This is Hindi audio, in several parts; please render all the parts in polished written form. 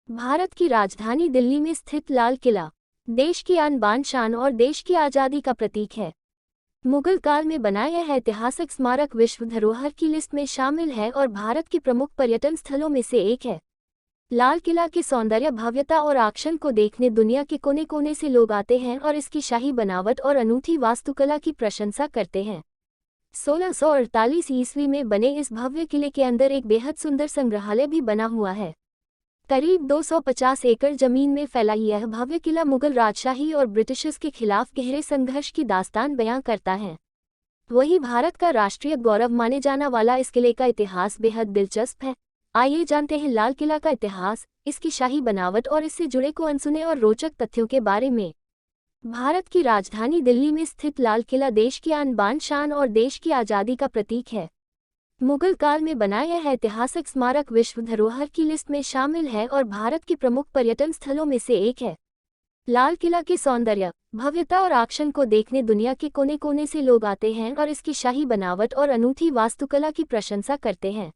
भारत की राजधानी दिल्ली में स्थित लाल किला देश की आन बान शान और देश की आज़ादी का प्रतीक है। मुगल काल में बनाया यह ऐतिहासिक स्मारक विश्व धरोहर की लिस्ट में शामिल है और भारत के प्रमुख पर्यटन स्थलों में से एक है। लाल किला के सौंदर्य, भव्यता और आकर्षण को देखने दुनिया के कोने कोने से लोग आते हैं और इसकी शाही बनावट और अनूठी वास्तुकला की प्रशंसा करते हैं। 1648 ईस्वी में बने इस भव्य किले के अंदर एक बेहद सुंदर संग्रहालय भी बना हुआ है। करीब 250 एकड़ जमीन में फैला यह भव्य किला मुगल राजशाही और ब्रिटिशर्स के खिलाफ गहरे संघर्ष की दास्तान बयां करता है। वहीं भारत का राष्ट्रीय गौरव माने जाना वाला इस किले का इतिहास बेहद दिलचस्प है। आइए जानते हैं लाल किला का इतिहास, इसकी शाही बनावट और इससे जुड़े को अनसुने और रोचक तथ्यों के बारे में। भारत की राजधानी दिल्ली में स्थित लाल किला देश की आन बान शान और देश की आज़ादी का प्रतीक है। मुगल काल में बनाया यह ऐतिहासिक स्मारक विश्व धरोहर की लिस्ट में शामिल है और भारत के प्रमुख पर्यटन स्थलों में से एक है। लाल किला के सौंदर्य, भव्यता और आकर्षण को देखने दुनिया के कोने कोने से लोग आते हैं और इसकी शाही बनावट और अनूठी वास्तुकला की प्रशंसा करते हैं।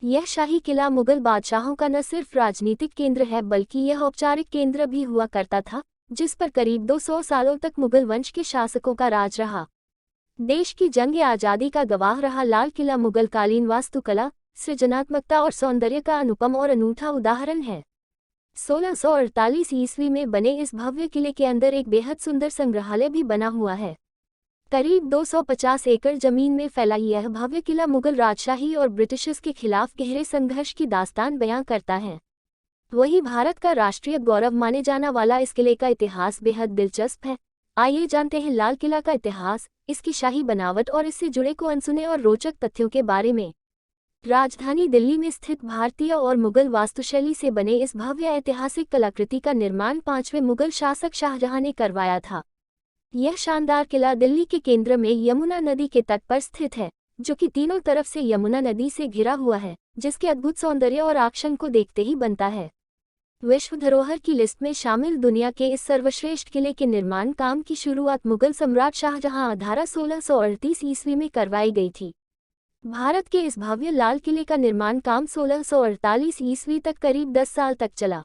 यह शाही किला मुगल बादशाहों का न सिर्फ राजनीतिक केंद्र है बल्कि यह औपचारिक केंद्र भी हुआ करता था, जिस पर करीब 200 सालों तक मुगल वंश के शासकों का राज रहा। देश की जंग आज़ादी का गवाह रहा लाल किला मुगल कालीन वास्तुकला, सृजनात्मकता और सौंदर्य का अनुपम और अनूठा उदाहरण है। 1648 ईस्वी में बने इस भव्य किले के अंदर एक बेहद सुंदर संग्रहालय भी बना हुआ है। करीब 250 एकड़ जमीन में फैला यह भव्य किला मुगल राजशाही और ब्रिटिशर्स के खिलाफ गहरे संघर्ष की दास्तान बयां करता है। वहीं भारत का राष्ट्रीय गौरव माने जाना वाला इस किले का इतिहास बेहद दिलचस्प है। आइए जानते हैं लाल किला का इतिहास, इसकी शाही बनावट और इससे जुड़े को अनसुने और रोचक तथ्यों के बारे में। राजधानी दिल्ली में स्थित भारतीय और मुगल वास्तुशैली से बने इस भव्य ऐतिहासिक कलाकृति का निर्माण 5वें मुगल शासक शाहजहां ने करवाया था। यह शानदार किला दिल्ली के केंद्र में यमुना नदी के तट पर स्थित है, जो कि तीनों तरफ से यमुना नदी से घिरा हुआ है, जिसके अद्भुत सौंदर्य और आकर्षण को देखते ही बनता है। विश्व धरोहर की लिस्ट में शामिल दुनिया के इस सर्वश्रेष्ठ किले के निर्माण काम की शुरुआत मुगल सम्राट शाहजहां 1638 ईस्वी में करवाई गई थी। भारत के इस भव्य लाल किले का निर्माण काम 1648 ईस्वी तक करीब 10 साल तक चला।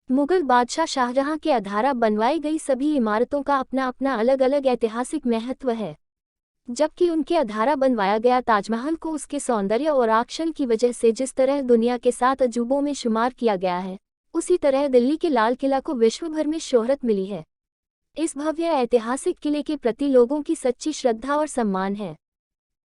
मुगल बादशाह शाहजहां के द्वारा बनवाई गई सभी इमारतों का अपना अपना अलग अलग ऐतिहासिक महत्व है। जबकि उनके द्वारा बनवाया गया ताजमहल को उसके सौंदर्य और आकर्षण की वजह से जिस तरह दुनिया के 7 अजूबों में शुमार किया गया है, उसी तरह दिल्ली के लाल किला को विश्व भर में शोहरत मिली है। इस भव्य ऐतिहासिक किले के प्रति लोगों की सच्ची श्रद्धा और सम्मान है।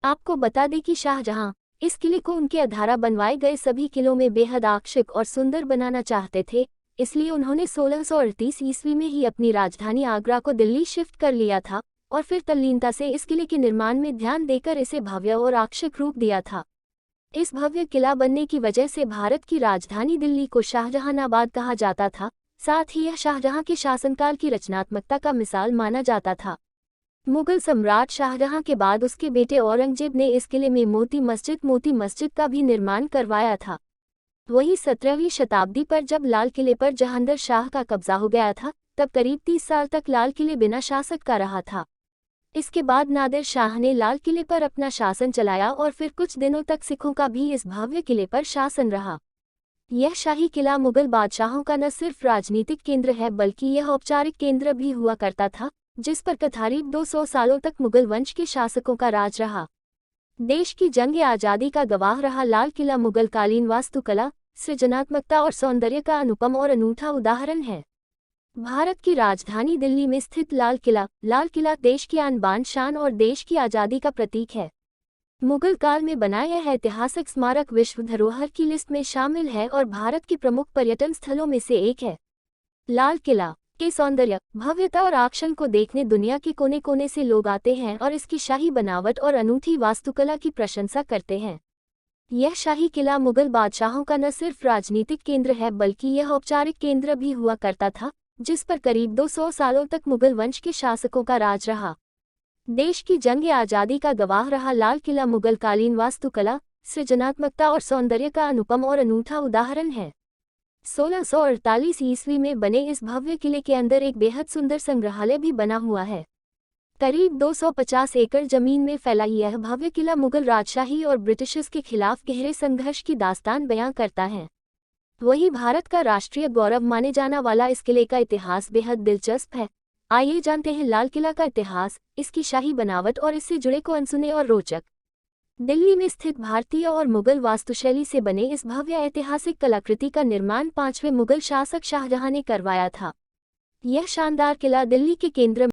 आपको बता दें कि शाहजहां इस किले को उनके द्वारा बनवाए गए सभी किलों में बेहद आकर्षक और सुंदर बनाना चाहते थे, इसलिए उन्होंने 1638 ईस्वी में ही अपनी राजधानी आगरा को दिल्ली शिफ्ट कर लिया था और फिर तल्लीनता से इस किले के निर्माण में ध्यान देकर इसे भव्य और आकर्षक रूप दिया था। इस भव्य किला बनने की वजह से भारत की राजधानी दिल्ली को शाहजहानाबाद कहा जाता था। साथ ही यह शाहजहां के शासनकाल की रचनात्मकता का मिसाल माना जाता था। मुगल सम्राट शाहजहां के बाद उसके बेटे औरंगजेब ने इस किले में मोती मस्जिद का भी निर्माण करवाया था। वहीं 17वीं शताब्दी पर जब लाल किले पर जहांगीर शाह का कब्जा हो गया था, तब करीब 30 साल तक लाल किले बिना शासक का रहा था। इसके बाद नादिर शाह ने लाल किले पर अपना शासन चलाया और फिर कुछ दिनों तक सिखों का भी इस भव्य किले पर शासन रहा। यह शाही किला मुगल बादशाहों का न सिर्फ राजनीतिक केंद्र है बल्कि यह औपचारिक केंद्र भी हुआ करता था, जिस पर करीब 200 सालों तक मुगल वंश के शासकों का राज रहा। देश की जंग आज़ादी का गवाह रहा लाल किला मुगल कालीन वास्तुकला, सृजनात्मकता और सौंदर्य का अनुपम और अनूठा उदाहरण है। भारत की राजधानी दिल्ली में स्थित लाल किला देश की आन बान शान और देश की आज़ादी का प्रतीक है। मुगल काल में बनाया यह ऐतिहासिक स्मारक विश्व धरोहर की लिस्ट में शामिल है और भारत के प्रमुख पर्यटन स्थलों में से एक है। लाल किला के सौंदर्य, भव्यता और आकर्षण को देखने दुनिया के कोने कोने से लोग आते हैं और इसकी शाही बनावट और अनूठी वास्तुकला की प्रशंसा करते हैं। यह शाही किला मुगल बादशाहों का न सिर्फ राजनीतिक केंद्र है बल्कि यह औपचारिक केंद्र भी हुआ करता था, जिस पर करीब 200 सालों तक मुगल वंश के शासकों का राज रहा। देश की जंग आज़ादी का गवाह रहा लाल किला मुगल कालीन वास्तुकला, सृजनात्मकता और सौंदर्य का अनुपम और अनूठा उदाहरण है। 1648 ईस्वी में बने इस भव्य किले के अंदर एक बेहद सुंदर संग्रहालय भी बना हुआ है। करीब 250 एकड़ जमीन में फैला यह भव्य किला मुगल राजशाही और ब्रिटिशर्स के खिलाफ गहरे संघर्ष की दास्तान बयां करता है। वही भारत का राष्ट्रीय गौरव माने जाना वाला इस किले का इतिहास बेहद दिलचस्प है। आइए जानते हैं लाल किला का इतिहास, इसकी शाही बनावट और इससे जुड़े को अनसुने और रोचक। दिल्ली में स्थित भारतीय और मुगल वास्तुशैली से बने इस भव्य ऐतिहासिक कलाकृति का निर्माण 5वें मुगल शासक शाहजहां ने करवाया था। यह शानदार किला दिल्ली के केंद्र